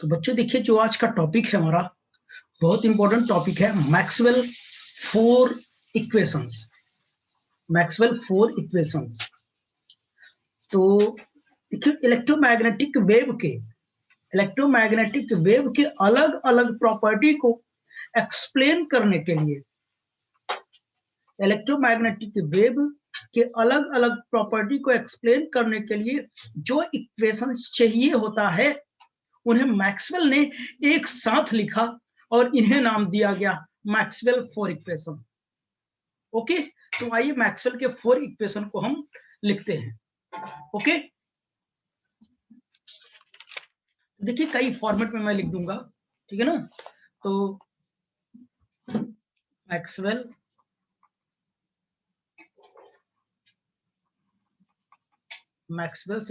तो बच्चों देखिए, जो आज का टॉपिक है हमारा बहुत इंपॉर्टेंट टॉपिक है, Maxwell four equations. Maxwell four equations. तो देखिए, इलेक्ट्रोमैग्नेटिक वेव के अलग अलग प्रॉपर्टी को एक्सप्लेन करने के लिए, इलेक्ट्रोमैग्नेटिक वेव के अलग अलग प्रॉपर्टी को एक्सप्लेन करने के लिए जो इक्वेशन चाहिए होता है, उन्हें मैक्सवेल ने एक साथ लिखा और इन्हें नाम दिया गया मैक्सवेल फोर इक्वेशन। ओके, तो आइए मैक्सवेल के फोर इक्वेशन को हम लिखते हैं। ओके, देखिए कई फॉर्मेट में मैं लिख दूंगा, ठीक है ना। तो Maxwell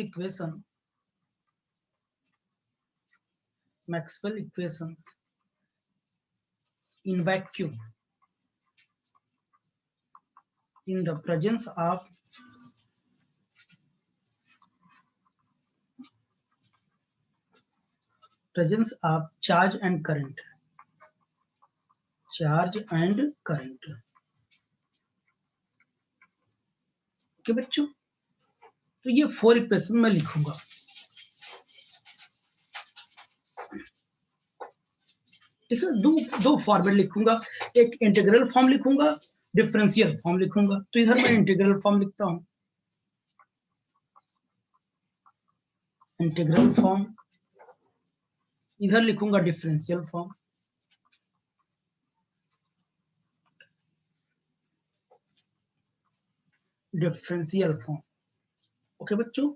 equation in vacuum in the presence of charge and current. Okay बच्चों, तो ये फोर इक्वेशन मैं लिखूंगा। ठीक है, दो फॉर्मेट लिखूंगा, एक इंटीग्रल फॉर्म लिखूंगा, डिफरेंशियल फॉर्म लिखूंगा। तो इधर मैं इंटीग्रल फॉर्म लिखता हूं, इंटीग्रल फॉर्म, इधर लिखूंगा डिफरेंशियल फॉर्म। ओके बच्चों,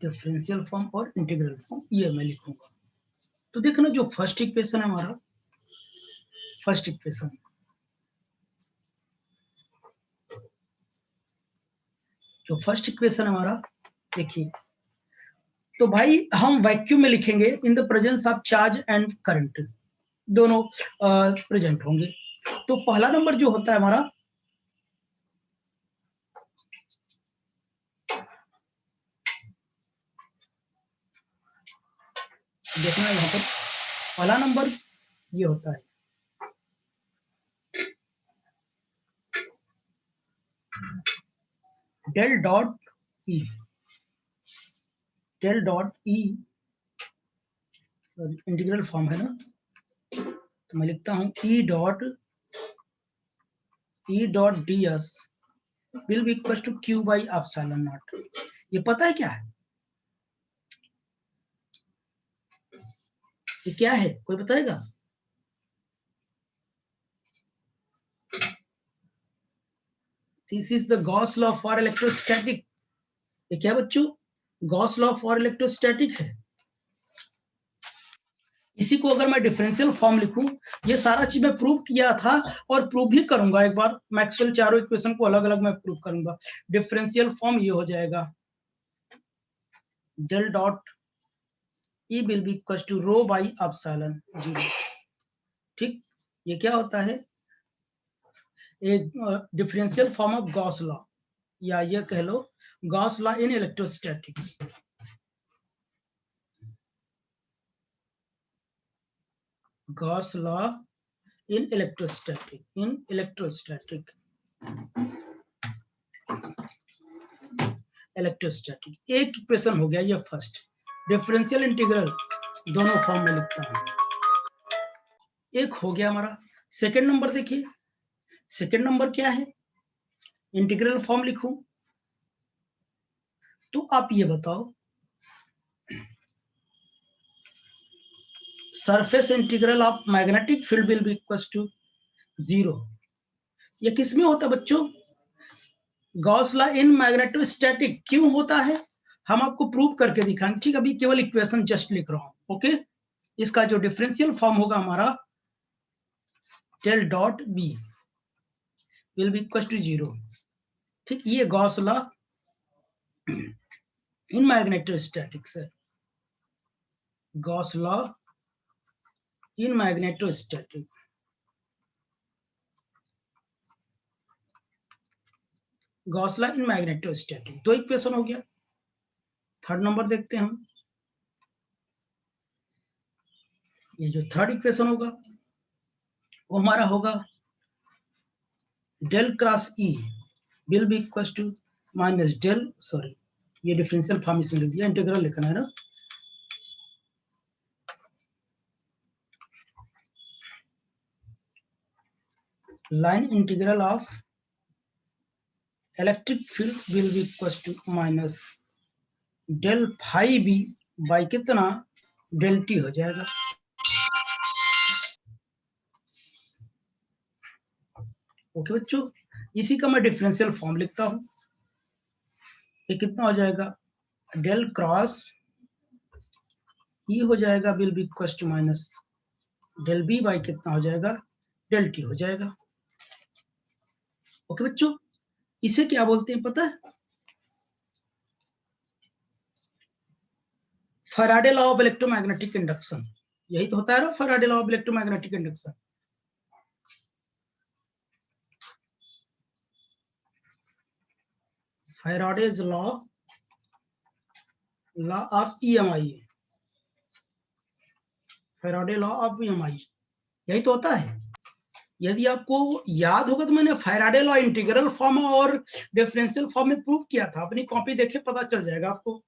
डिफरेंशियल फॉर्म और इंटीग्रल फॉर्म ये मैं लिखूंगा। तो देखना, जो फर्स्ट इक्वेशन है हमारा, फर्स्ट इक्वेशन, जो फर्स्ट इक्वेशन हमारा, देखिए, तो भाई हम वैक्यूम में लिखेंगे in the presence of charge and current, दोनों प्रेजेंट होंगे। तो पहला नंबर जो होता है हमारा, देखना यहाँ पर पहला नंबर ये होता है del dot E, integral form है ना, तो मैं लिखता हूं E dot D S will be equal to Q by epsilon not. ये पता है क्या है? ये क्या है, कोई बताएगा? This is the Gauss law for electrostatic. ये क्या बच्चों? गॉस लॉ फॉर इलेक्ट्रोस्टैटिक है। इसी को अगर मैं डिफरेंशियल फॉर्म लिखूं, ये सारा चीज मैं प्रूव किया था और प्रूव भी करूंगा एक बार। मैक्सवेल चारों इक्वेशन को अलग अलग मैं प्रूव करूंगा। डिफरेंशियल फॉर्म ये हो जाएगा del dot E will be equal to rho by epsilon zero. ठीक, ये क्या होता है? एक differential form of Gauss law, या ये कह लो Gauss law in electrostatic. Gauss law in electrostatic, एक इक्वेशन हो गया ये फर्स्ट। डिफरेंशियल इंटीग्रल दोनों फॉर्म में लिखता हूं, एक हो गया हमारा। सेकंड नंबर देखिए, सेकंड नंबर क्या है? इंटीग्रल फॉर्म लिखूं, तो आप ये बताओ, surface integral of magnetic field will be equal to zero. ये किसमें होता है बच्चों? Gauss law in magnetostatic. क्यों होता है हम आपको प्रूव करके दिखाएंगे। ठीक, अभी केवल इक्वेशन जस्ट लिख रहा हूं। ओके, इसका जो डिफरेंशियल फॉर्म होगा हमारा del dot B will be equal to zero. ठीक, ये गॉस लॉ इन मैग्नेटोस्टैटिक्स है, Gauss law in magnetostatic. Gauss law in magnetostatic, दो इक्वेशन हो गया। थर्ड नंबर देखते हैं हम। ये जो थर्ड इक्वेशन होगा वो हमारा होगा del cross E will be equal to minus del, sorry ये डिफरेंशियल फॉर्म इसमें लिख दिया, इंटीग्रल लिखना है ना। Line integral of electric field will be equal to minus del phi B by कितना, डेल टी हो जाएगा। ओके बच्चों, इसी का मैं डिफरेंशियल फॉर्म लिखता हूं। ये कितना हो जाएगा, डेल क्रॉस ई हो जाएगा will be equal to minus del B by कितना हो जाएगा, डेल टी हो जाएगा। ओके बच्चों, इसे क्या बोलते हैं पता है, Faraday law of electromagnetic induction. यही तो होता है ना Faraday law of electromagnetic induction. Faraday's law of EMI, Faraday law of EMI, यही तो होता है। यदि आपको याद होगा तो मैंने फैराडे लॉ इंटीग्रल फॉर्म और डिफरेंशियल फॉर्म में प्रूव किया था, अपनी कॉपी देखे पता चल जाएगा आपको,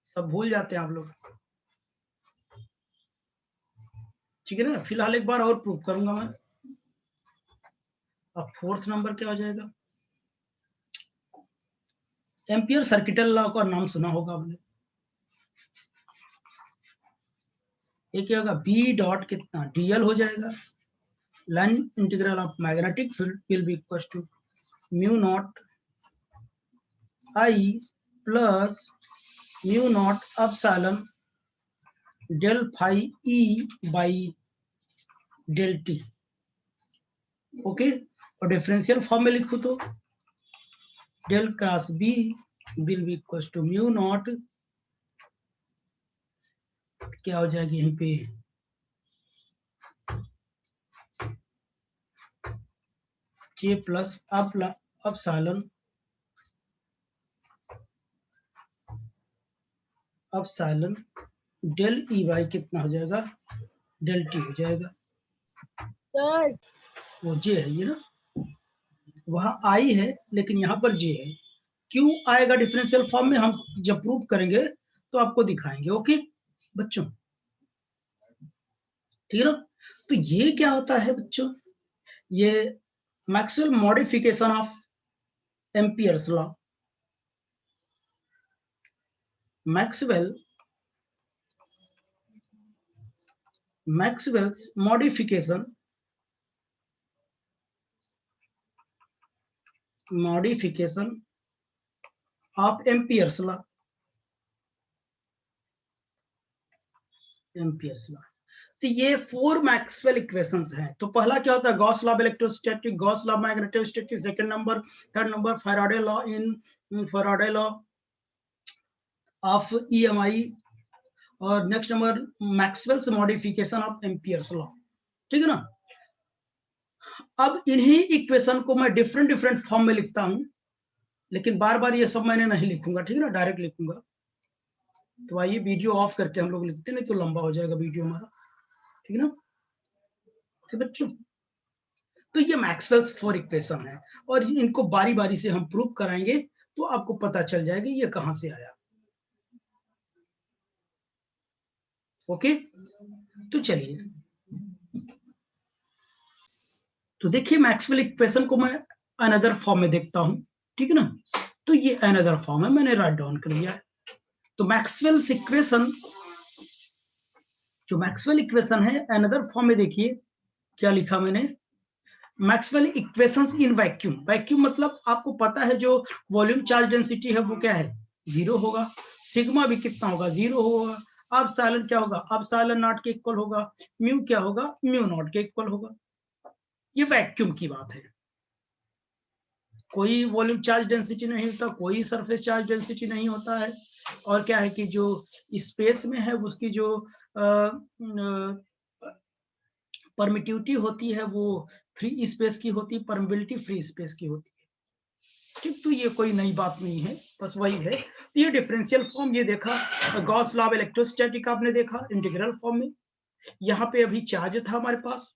सब भूल जाते हैं आप लोग, ठीक है ना। फिलहाल एक बार और प्रूव करूंगा मैं। अब फोर्थ नंबर क्या हो जाएगा, एम्पियर सर्किटल लॉ का नाम सुना होगा आपने। ये क्या होगा, बी डॉट कितना डीएल हो जाएगा, line integral of magnetic field will be equal to mu not I plus mu not epsilon del phi E by del t. Okay, और डिफरेंशियल फॉर्म में लिखूं तो del cross B will be equal to mu naught, क्या हो जाएगी यहीं पे, J plus epsilon epsilon del E by कितना हो जाएगा, डेल टी हो जाएगा। सर वो जे है ये ना, वहां आई है लेकिन यहाँ पर जे है, क्यों आएगा डिफरेंशियल फॉर्म में, हम जब प्रूव करेंगे तो आपको दिखाएंगे। ओके बच्चों, ठीक है ना। तो ये क्या होता है बच्चों, ये Maxwell modification of Ampere's law. Maxwell's modification of Ampere's law. तो ये 4 मैक्सवेल इक्वेशंस हैं। तो पहला क्या होता है, Gauss law of electrostatic, Gauss law of magnetostatic, second number, third number Faraday law in Faraday law of EMI, और next number Maxwell's modification of Ampere's law, ठीक है ना। अब इन्हीं इक्वेशन को मैं डिफरेंट डिफरेंट फॉर्म में लिखता हूं, लेकिन बार बार ये सब मैंने नहीं लिखूंगा, ठीक है ना, डायरेक्ट लिखूंगा। तो आइए वीडियो ऑफ करके हम लोग लिखते, नहीं तो लंबा हो जाएगा वीडियो हमारा, ठीक है ना। ओके बच्चों, तो ये मैक्सवेल्स 4 इक्वेशन है और इनको बारी बारी से हम प्रूव कराएंगे तो आपको पता चल जाएगा ये कहां से आया। ओके, तो चलिए, तो देखिए मैक्सवेल इक्वेशन को मैं अनदर फॉर्म में देखता हूं, ठीक है ना। तो ये अनदर फॉर्म है, मैंने राइट डाउन कर लिया है। तो मैक्सवेल इक्वेशन, जो मैक्सवेल इक्वेशन है अनदर फॉर्म में, देखिए क्या लिखा मैंने, Maxwell equations in vacuum. Vacuum मतलब आपको पता है जो वॉल्यूम चार्ज डेंसिटी है वो क्या है, 0 होगा, सिग्मा भी कितना होगा, 0 होगा, अब साइलन क्या होगा, अब साइलन नॉट के इक्वल होगा, म्यू क्या होगा, म्यू नॉट के इक्वल होगा। ये वैक्यूम की बात है, कोई वॉल्यूम चार्ज डेंसिटी नहीं होता, कोई सरफेस चार्ज डेंसिटी नहीं होता है, और क्या है कि जो स्पेस में है उसकी जो परमिटिविटी होती है वो फ्री स्पेस की होती है, परमिबिलिटी फ्री स्पेस की होती है। ठीक, तो ये कोई नई बात नहीं है, बस वही है। तो ये डिफरेंशियल फॉर्म ये देखा, गॉस लॉ ऑफ इलेक्ट्रोस्टैटिक आपने देखा इंटीग्रल फॉर्म में। यहाँ पे अभी चार्ज था हमारे पास,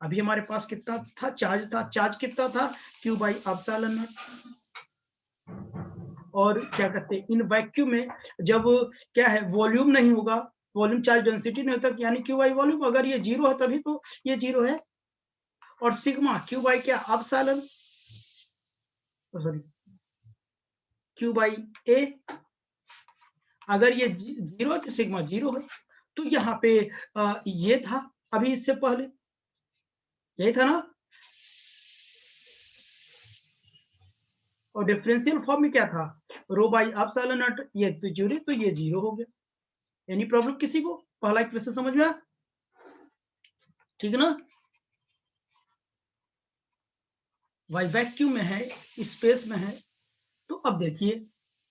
अभी हमारे पास कितना था, चार्ज था। चार्ज कितना था, Q बाई एप्सिलॉन नॉट। और क्या कहते हैं, इन वैक्यूम में जब क्या है, वॉल्यूम नहीं होगा, वॉल्यूम चार्ज डेंसिटी नहीं होता, यानी Q बाई वॉल्यूम, अगर ये जीरो है तभी तो ये जीरो है। और सिग्मा Q बाई क्या, epsilon, sorry Q by A, अगर ये जीरो है तो सिग्मा जीरो है। तो यहाँ पे ये था अभी इससे पहले, यही था ना। और डिफरेंशियल फॉर्म में क्या था, रो बाई एप्सिलॉन नॉट, ये तो जीरो, तो ये जीरो हो गया। एनी प्रॉब्लम किसी को, पहला इक्वेशन समझ में आया, ठीक है ना। वाई वैक्यूम में है, स्पेस में है। तो अब देखिए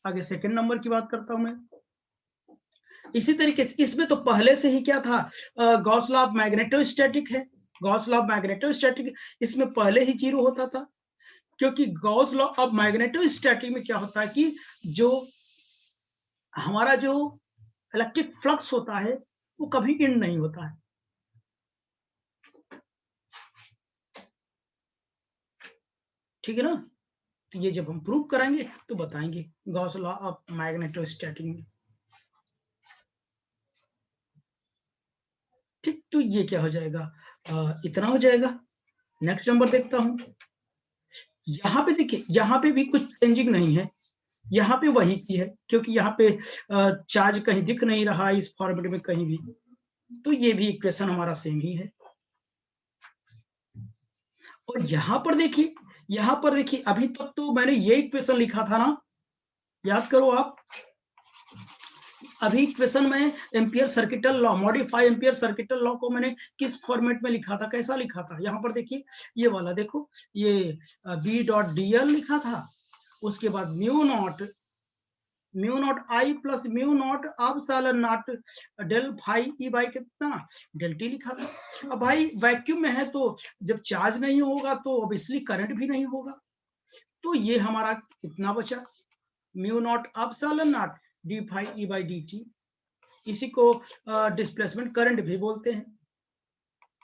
आगे सेकंड नंबर की बात करता हूं मैं। इसी तरीके से इसमें तो पहले से ही क्या था, गॉस लॉ ऑफ मैग्नेटोस्टैटिक है, गॉस लॉ ऑफ मैग्नेटोस्टैटिक, इसमें पहले ही जीरो होता था। क्योंकि गॉस लॉ ऑफ मैग्नेटोस्टैटिक में क्या होता है कि जो हमारा जो इलेक्ट्रिक फ्लक्स होता है वो कभी इंड नहीं होता है, ठीक है ना। तो ये जब हम प्रूव कराएंगे तो बताएंगे गॉस लॉ ऑफ मैग्नेटोस्टैटिक में। ठीक, तो ये क्या हो जाएगा, इतना हो जाएगा। नेक्स्ट नंबर देखता हूं। यहाँ पे देखिए, यहाँ पे भी कुछ चेंजिंग नहीं है, यहाँ पे वही चीज है, क्योंकि यहाँ पे चार्ज कहीं दिख नहीं रहा है इस फॉर्मेट में कहीं भी। तो ये भी इक्वेशन हमारा सेम ही है। और यहाँ पर देखिए, यहाँ पर देखिए, अभी तक तो मैंने ये इक्वेशन लिखा था ना, याद करो आप। अभी इक्वेशन में ampere circuital law, modify ampere circuital law को मैंने किस फॉर्मेट में लिखा था, कैसा लिखा था, यहाँ पर देखिए ये वाला देखो, ये बी डॉट डी एल लिखा था, उसके बाद mu not I plus mu not epsilon not del phi E by कितना, डेल टी लिखा था। अब भाई वैक्यूम में है तो जब चार्ज नहीं होगा तो ऑब्वियसली करंट भी नहीं होगा। तो ये हमारा इतना बचा, mu not epsilon not D phi E by D T. इसी को डिस्प्लेसमेंट करंट भी बोलते हैं,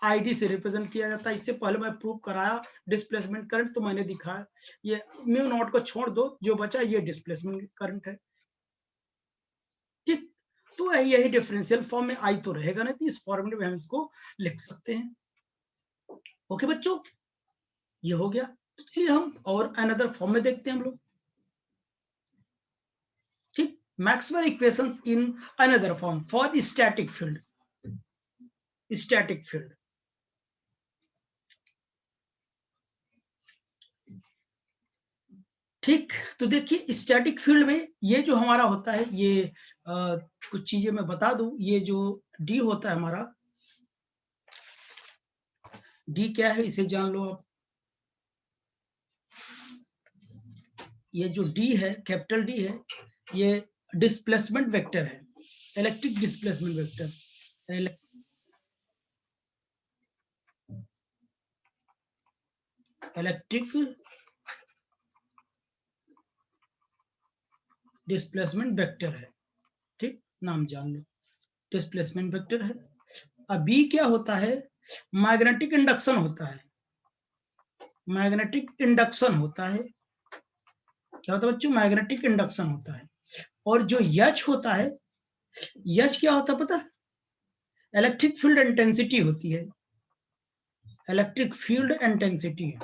आईडी से रिप्रेजेंट किया जाता है। इससे पहले मैं प्रूव कराया डिस्प्लेसमेंट करंट, तो मैंने दिखाया ये म्यू नॉट को छोड़ दो, जो बचा ये डिस्प्लेसमेंट करंट है, ठीक। तो यही डिफरेंशियल फॉर्म में आई तो रहेगा नहीं, तो इस फॉर्म में हम इसको लिख सकते हैं। ओके बच्चों, ये हो गया। तो चलिए हम और अनदर फॉर्म में देखते हैं हम लोग, ठीक। Maxwell equations in another form for static field, static field. ठीक, तो देखिए स्टैटिक फील्ड में ये जो हमारा होता है, ये कुछ चीजें मैं बता दूं। ये जो डी होता है हमारा, डी क्या है इसे जान लो आप। ये जो डी है, कैपिटल डी है, ये डिस्प्लेसमेंट वेक्टर है, electric displacement vector, electric displacement vector है, ठीक, नाम जान लो, डिस्प्लेसमेंट वेक्टर है। अभी क्या होता है, मैग्नेटिक इंडक्शन होता है, मैग्नेटिक इंडक्शन होता है। क्या होता है बच्चों, मैग्नेटिक इंडक्शन होता है। और जो यच होता है, यच क्या होता है पता, इलेक्ट्रिक फील्ड इंटेंसिटी होती है, इलेक्ट्रिक फील्ड इंटेंसिटी।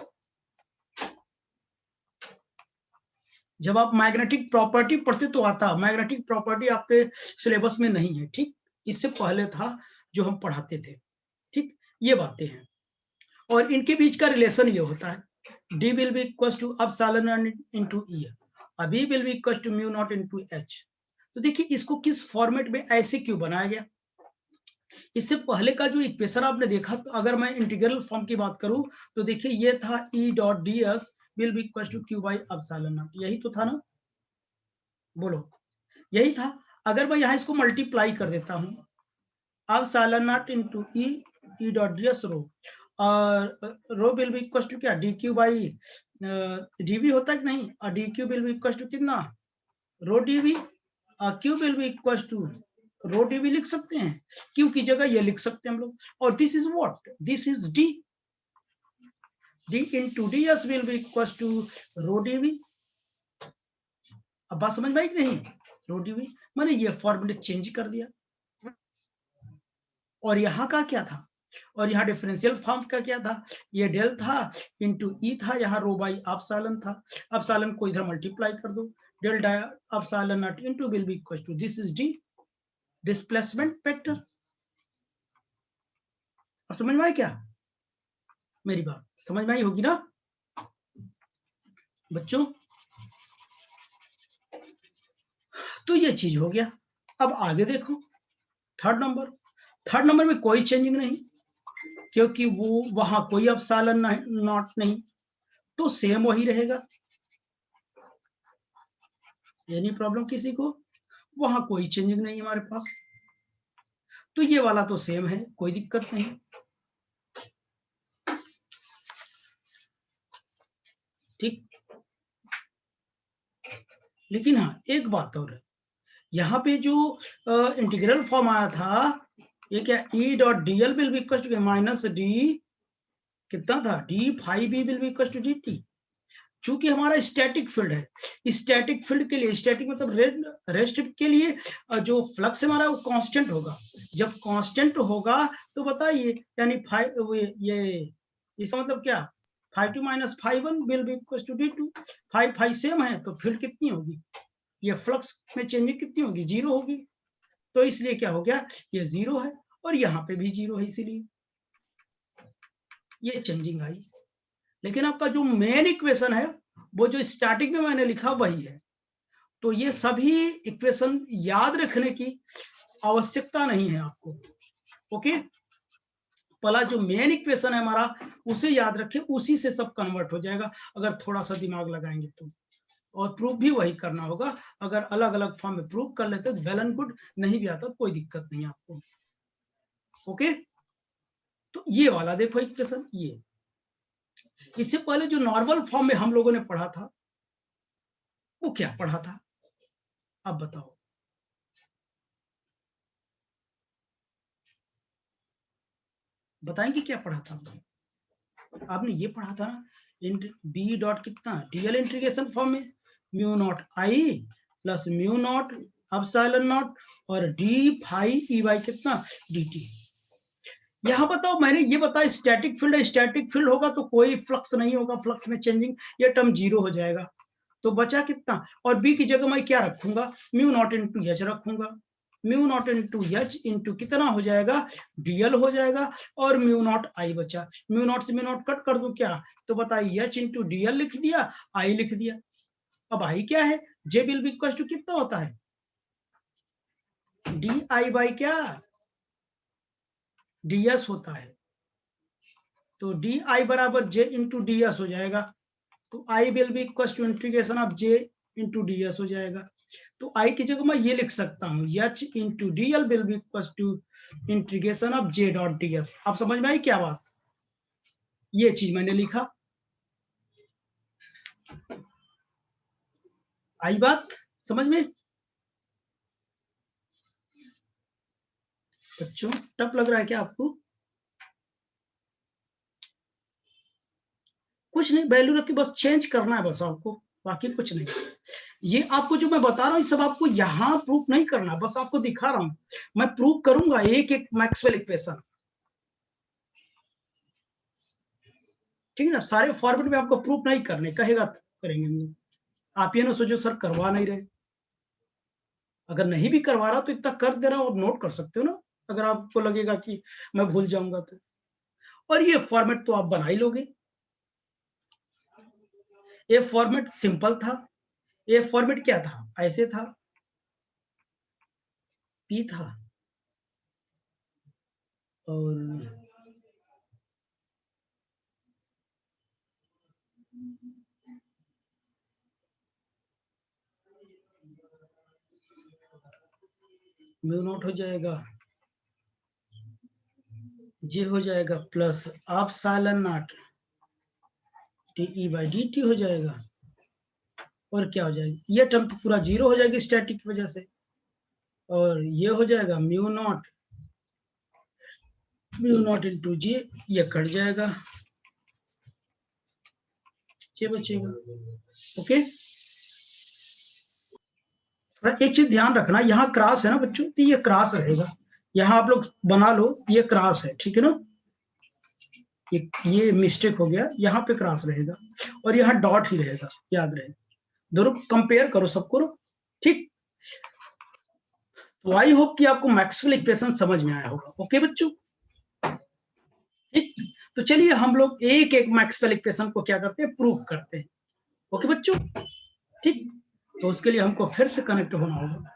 जब आप मैग्नेटिक प्रॉपर्टी पढ़ते तो आता, मैग्नेटिक प्रॉपर्टी आपके सिलेबस में नहीं है, ठीक, इससे पहले था जो हम पढ़ाते थे, ठीक, ये बातें हैं। और इनके बीच का रिलेशन ये होता है, d will be equals to epsilon into E, अभी will be equals to mu naught into H। तो देखिए इसको किस फॉर्मेट में ऐसे क्यों बनाया गया। इससे पहले का जो इक्वेशन आपने देखा, तो अगर मैं इंटीग्रल फॉर्म की बात करूं तो देखिए ये था E dot D S will be equal to Q by epsilon not, यही तो था ना, बोलो, यही था। अगर मैं यहाँ इसको मल्टीप्लाई कर देता हूँ, epsilon naught into E, E dot D s rho, और rho will be equal to क्या, डी क्यू बाई डीवी होता है कि नहीं, और d q will be equal to कितना, rho dv, q will be equal to rho dv लिख सकते हैं, क्यू की जगह ये लिख सकते हैं हम लोग, और this is what, this is D, D into D S will be equal to rho DV. अब बात समझ में आई कि नहीं, रो डीवी मैंने ये फॉर्मूले चेंज कर दिया, और यहाँ का क्या था, और यहाँ डिफरेंशियल फॉर्म का क्या था, ये डेल था इंटू ई था, यहाँ रो बाई एप्सिलॉन था, एप्सिलॉन को इधर मल्टीप्लाई कर दो, del the epsilon not into will be equal to this is D displacement vector. अब समझ में आई क्या, मेरी बात समझ में आई होगी ना बच्चों। तो ये चीज हो गया। अब आगे देखो थर्ड नंबर में कोई चेंजिंग नहीं, क्योंकि वो वहां कोई एप्सिलॉन नॉट नहीं, तो सेम वही रहेगा, एनी प्रॉब्लम किसी को, वहां कोई चेंजिंग नहीं हमारे पास, तो ये वाला तो सेम है, कोई दिक्कत नहीं। ठीक, लेकिन हाँ एक बात और है, यहाँ पे जो इंटीग्रल फॉर्म आया था, ये क्या, E dot D L will be equal to minus D कितना था, D phi B will be equal to D T. चूंकि हमारा स्टैटिक फील्ड है, स्टैटिक फील्ड के लिए, स्टैटिक मतलब रेस्ट के लिए जो फ्लक्स हमारा वो कांस्टेंट होगा, जब कांस्टेंट होगा तो बताइए, यानी फाइव ये इसका मतलब क्या, 5 2 minus 5 1 will be equal to D two, 5 5 same है, तो फील्ड कितनी होगी, ये फ्लक्स में चेंजिंग कितनी होगी, जीरो होगी, तो इसलिए क्या हो गया, ये जीरो है, और यहाँ पे भी जीरो है, इसीलिए ये चेंजिंग आई। लेकिन आपका जो मेन इक्वेशन है, वो जो स्टार्टिंग में मैंने लिखा वही है, तो ये सभी इक्वेशन याद रखने की आवश्यकता नहीं है आपको, ओके। पहला जो मेन इक्वेशन है हमारा, उसे याद रखें, उसी से सब कन्वर्ट हो जाएगा, अगर थोड़ा सा दिमाग लगाएंगे तो, और प्रूफ भी वही करना होगा, अगर अलग अलग फॉर्म में प्रूफ कर लेते तो वेल एंड गुड, नहीं भी आता तो कोई दिक्कत नहीं आपको, ओके। तो ये वाला देखो इक्वेशन, ये इससे पहले जो नॉर्मल फॉर्म में हम लोगों ने पढ़ा था, वो क्या पढ़ा था, अब बताओ, बताएंगे क्या पढ़ा था आपने, ये पढ़ा था ना, बी डॉट कितना, डीएल इंटीग्रेशन फॉर्म में, mu naught I plus mu not epsilon not और डी फाइव ई बाई कितना dt। यहाँ बताओ, मैंने ये बताया स्टैटिक फील्ड है, स्टैटिक फील्ड होगा तो कोई फ्लक्स नहीं होगा, फ्लक्स में चेंजिंग, ये टर्म जीरो हो जाएगा, तो बचा कितना, और बी की जगह मैं क्या रखूंगा, म्यू नॉट इंटू एच रखूंगा, mu naught into H into कितना हो जाएगा, डीएल हो जाएगा, और म्यू नॉट आई बचा, म्यू नॉट से म्यू नॉट कट कर दो क्या, तो बताइए एच इंटू डीएल लिख दिया, आई लिख दिया। अब आई क्या है, जे विल बी इक्वल टू कितना होता है, डी आई बाई क्या, डीएस होता है, तो डी आई बराबर जे इंटू डीएस हो जाएगा, तो I will be equal to integration of J into DS हो जाएगा, तो आई की जगह मैं ये लिख सकता हूँ, H into D L will be equal to integration of J dot D S. आप समझ में आई क्या बात, ये चीज मैंने लिखा, आई बात समझ में बच्चों, टफ लग रहा है क्या आपको, कुछ नहीं, वैल्यू रख के बस चेंज करना है बस आपको, बाकी कुछ नहीं। ये आपको जो मैं बता रहा हूँ, सब आपको यहाँ प्रूफ नहीं करना, बस आपको दिखा रहा हूँ, मैं प्रूफ करूंगा एक एक मैक्सवेल इक्वेशन, ठीक है ना, सारे फॉर्मेट में आपको प्रूफ नहीं करने, कहेगा तो करेंगे हम लोग, आप ये ना सोचो सर करवा नहीं रहे, अगर नहीं भी करवा रहा तो इतना कर दे रहा और नोट कर सकते हो ना, अगर आपको लगेगा कि मैं भूल जाऊंगा तो, और ये फॉर्मेट तो आप बना ही लोगे, ये फॉर्मेट सिंपल था, ये फॉर्मेट क्या था, ऐसे था, पी था, और म्यू नॉट हो जाएगा, जे हो जाएगा plus epsilon not T by D T हो जाएगा, और क्या हो जाएगा, ये टर्म तो पूरा जीरो हो जाएगी स्टैटिक की वजह से, और ये हो जाएगा म्यू नॉट इंटू जे, ये कट जाएगा, ये बचेगा। ओके, एक चीज ध्यान रखना, यहाँ क्रॉस है ना बच्चों, तो ये क्रॉस रहेगा, यहाँ आप लोग बना लो, ये क्रॉस है, ठीक है ना, ये मिस्टेक हो गया, यहाँ पे क्रॉस रहेगा और यहाँ डॉट ही रहेगा, याद रहे, दोनों कंपेयर करो सबको, ठीक। तो आई होप कि आपको मैक्सवेल इक्वेशन समझ में आया होगा। ओके बच्चों, ठीक, तो चलिए हम लोग एक एक मैक्सवेल इक्वेशन को क्या करते हैं, प्रूफ करते हैं। ओके बच्चों, ठीक, तो उसके लिए हमको फिर से कनेक्ट होना होगा।